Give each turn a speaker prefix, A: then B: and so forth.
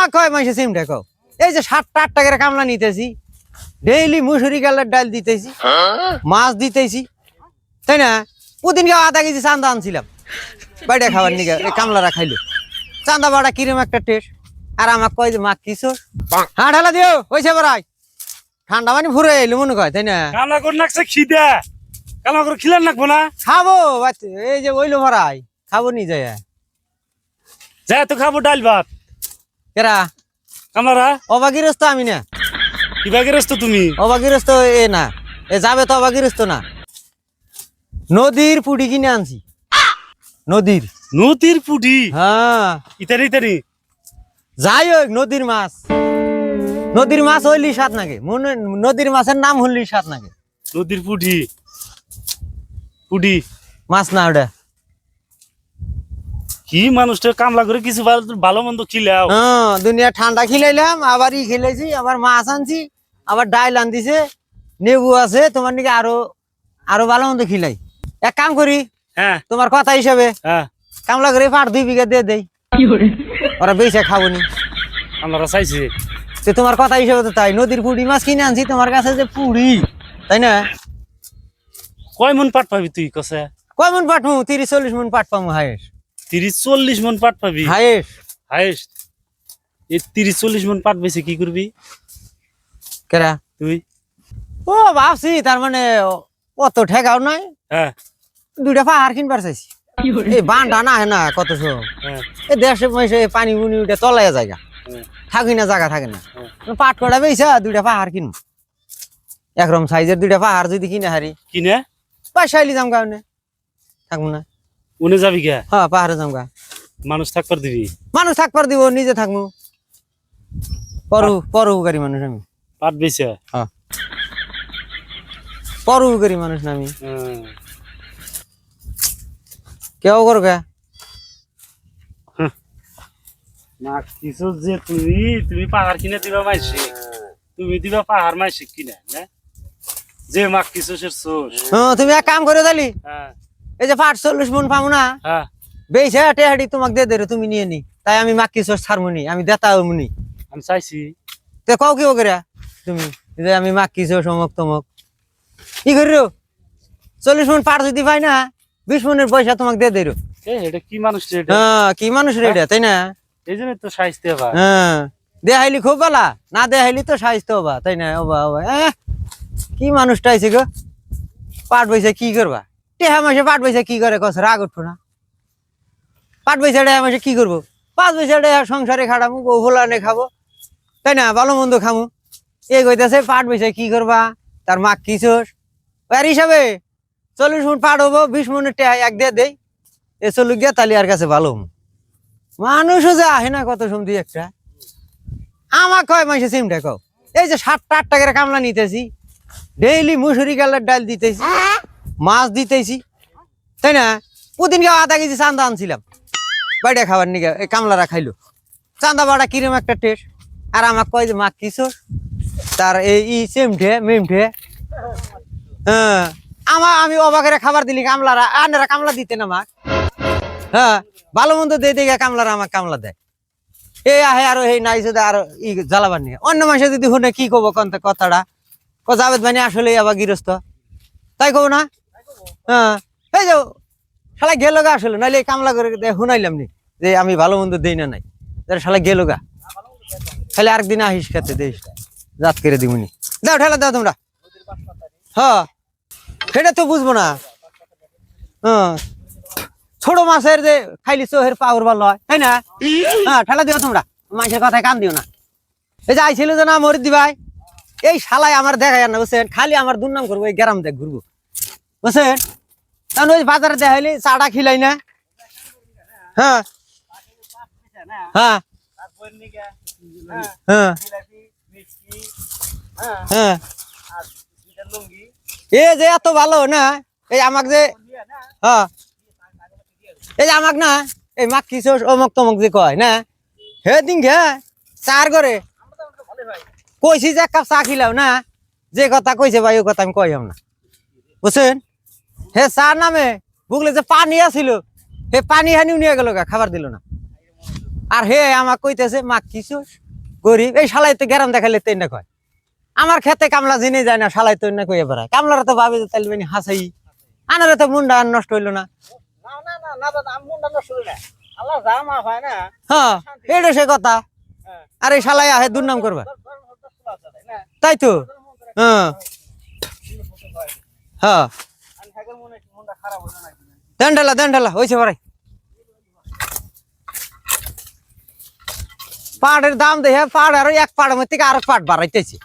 A: আমার কয় মাসে সিম ঢেকো এই যে 7-8 টাকার কামলা নিতেছি ডেইলি মুসুরি গালের ডাল দিতেছি মাছ দিতেছি তাই না প্রতিদিন আধা কেজি চান্দা আনছিলাম বাইরে খাবার নিয়ে এই কামলারা খাইলো চান্দা বাড়া কিরম একটা টেস্ট আর আমাকে কয় যে মা কিছু হ্যাঁ ঢালা দিও হয়েছে বাড়াই ঠান্ডা পানি ফুরে এলো মনে কয় তাই না
B: কামলা করে নাকছে খিদে কামলা করে খিলার নাকবো না
A: খাবো এই যে ওইলো ভরাই খাবো নি যায়
B: যাই তো খাবো ডাল ভাত
A: কেরা
B: কামলারা
A: অবাগিরস্ত আমি না
B: কিবা গেরস তো তুমি
A: অবাগিরস্ত এ না এ যাবে তো অবাগিরস্ত না নদীর পুটি কিনে আনছি নদীর
B: নদীর পুটি
A: হ্যাঁ
B: ইতারি ইতারি
A: যাই হোক নদীর মাছ হইলি স্বাদ নাগে নদীর মাছের নাম হইলি স্বাদ নাগে
B: নদীর পুটি পুটি
A: মাছ না ওটা
B: কি মানুষটা কামলা করে কিছু ভালো মন্দ খিলাও
A: হ্যাঁ দুনিয়া ঠান্ডা খিলাইলাম আবার ই খেলেছি আবার মাছ আনছি আবার ডাইল আনদিছে নেবু আছে তোমার নাকি আরো ভালো মন্দ খিলাই এক কাম করি
B: হ্যাঁ
A: তোমার কথা হিসাবে
B: হ্যাঁ
A: কামলা করে 2 বিঘা দিয়ে দেই ওরা বেচে খাবো নি
B: আমরা চাইছি
A: তো তোমার কথা হিসাবে তো তাই নদীর পুঁটি মাছ কিনে আনছি তোমার কাছে যে পুরি তাই না
B: কয় মন পাট পাবি তুই কসে
A: কয় মন পাঠ 30-40 মন পাঠ পাবো হায়েস
B: 30-40 মন পাট পাবি
A: হায়েস
B: হাইস এই 30-40 মন পাট বেশি কি করবি
A: কেরা
B: তুই
A: ও ভাবছি তার মানে অত ঠেকাও নাই
B: হ্যাঁ
A: 2টা পাহাড় কিনবার চাইছি এই বানটা না হয় না কত সব
B: হ্যাঁ
A: এই দেশে মাসে পানি বুনি উঠে তলায় জায়গা থাকি না জায়গা থাকে না পাট কটা বেইছা 2টা পাহাড় কিনবো একরকম সাইজের 2টা পাহাড় যদি কিনে হারি
B: কিনে
A: পয়সাইলি যাম কারণে থাকবো না
B: উনে যাবি কে
A: হ্যাঁ পাহাড়ে যাম গা
B: মানুষ থাকবার দিবি
A: মানুষ থাকবার দিব নিজে থাকবো পরোপকারী মানুষ আমি
B: পাট বেচে
A: হ্যাঁ পরোপকারী মানুষ না আমি কেউ করবে
B: না কিছু যে তুমি পাহাড় কিনে দিবা মাইসে তুমি দিবা পাহাড় মাইসে কিনে না যে মাক কিছু সে সোস
A: তুমি এক কাম করে দিলি
B: হ্যাঁ
A: এই যে 40 মন পাবো না
B: হ্যাঁ
A: বেশ টেহাড়ি তোমাকে দিয়ে দেবে তুমি নিয়ে নি তাই আমি মাকি সোস ছাড়মুনি আমি দেতাও মুনি
B: আমি চাইছি
A: তো কও কি করে তুমি যে আমি মাকি সোস অমক তমক কি করি 40 মন পার যদি পাই না 20 মনের পয়সা তোমাকে দিয়ে দেব
B: এটা কি মানুষ রে এটা
A: হ্যাঁ কি মানুষ রে এটা তাই না
B: এই জন্য তো সাইজতে হবে
A: হ্যাঁ দেখাইলি খুব ভালা না দেখাইলি তো সাইজতে হবা তাই না ওবা কি মানুষটা আইছে গো পাট পয়সা কি করবা টেহা মাসে পাট পয়সা কি করে কস রাগ উঠবো না পাট পয়সা টেহা মাসে কি করবো 5 পয়সা টেহা সংসারে খাটামু বউ ভোলানে খাবো তাই না ভালো মন্দ খামু এই কইতাছে পাট পয়সা কি করবা তার মাক কিছোস আর হিসাবে 40 মন পাট হবো 20 মনের টেহা এক দিয়ে দেই এ চলুক গিয়া তালি আর কাছে ভালো মানুষও যে আহে না কত সময় একটা আমার কয় মাসে সিম ঢেকো এই যে 7-8 টাকার কামলা নিতেছি ডেইলি মুসুরি গালের ডাল দিতেছি মাছ দিতেছি তাই না প্রতিদিন আধা কেজি চান্দা আনছিলাম বাইরে খাবার নিয়ে এই কামলারা খাইলো চান্দা বাড়া কিরম একটা টেস্ট আর আমাকে কয় যে মা কিছু তার এই সেমঠে মেমঠে হ্যাঁ আমি অবাকের খাবার দিলি কামলারা আনারা কামলা দিতে না আমাকে হ্যাঁ ভালো মন্দ দিয়ে দেখে কামলারা আমাকে কামলা দেয় এই আহে আরো এই নাই যদি আরো ই জ্বালাবার নিয়ে অন্য মানুষের যদি শুনে কি কব কথাটা জাভেদ ভাই আসলে আবার গৃহস্থ তাই কব না হ্যাঁ এই যাও শালা গেল গা আসলে নাইলে কামলা করে শুনাইলাম নি যে আমি ভালো মন্দ দেই না নাই শালা গেল গা খালি আরেকদিন আহিস খেতে দেশ রাত করে দিবনি দাও ঠেলা দাও তোমরা হ্যাঁ সেটা তো বুঝবো না হ্যাঁ ছোট মাছের যে খাইলি চোহের পাওয়ার ভালো হয় তাই না হ্যাঁ ঠেলা দিও তোমরা মাছের কথায় কান দিও না এই যে আইছিল যে না মরিদ দিবাই এই শালাই আমার দেখায় না বুঝছেন খালি আমার দুর্নাম করবো এই গ্রাম দেখ ঘুরবো বুঝছেন কারণ ওই বাজারে দেখাইলি চাটা খিলাই না হ্যাঁ হ্যাঁ হ্যাঁ হ্যাঁ এ যে এত ভালো না এই আমাকে যে হ্যাঁ এই যে আমাক না এই মাক কিছু অমক তমক যে কয় না হে দিন ঘে চার করে কইছি যে 1 কাপ চা খিলাও না যে কথা কইছে ভাই ওই কথা আমি কইম না বুঝছেন হে চা নামে বুগলে যে পানি আছিল হে পানি হানিও নিয়ে গেল খাবার দিল না আর হে আমাক কইতেছে মা কিছু গরিব এই শালাই তো গেরাম দেখালে তেই না কয় আমার খেতে কামলা জেনে যায় না শালাই তো না কইয়া বেড়ায় কামলারা তো ভাবে যে তাইলে মানে হাসাই আনারে তো মুন্ডা আর নষ্ট হইলো না হ্যাঁ এটা সে কথা আর এই শালাই আহে দুর্নাম করবা তাই তো হ্যাঁ হ্যাঁ দেন ঢালা হয়েছে ভাই পাটের দাম দেখে পাট আর এক পাটের মধ্যে থেকে আর পাট বাড়াইতেছি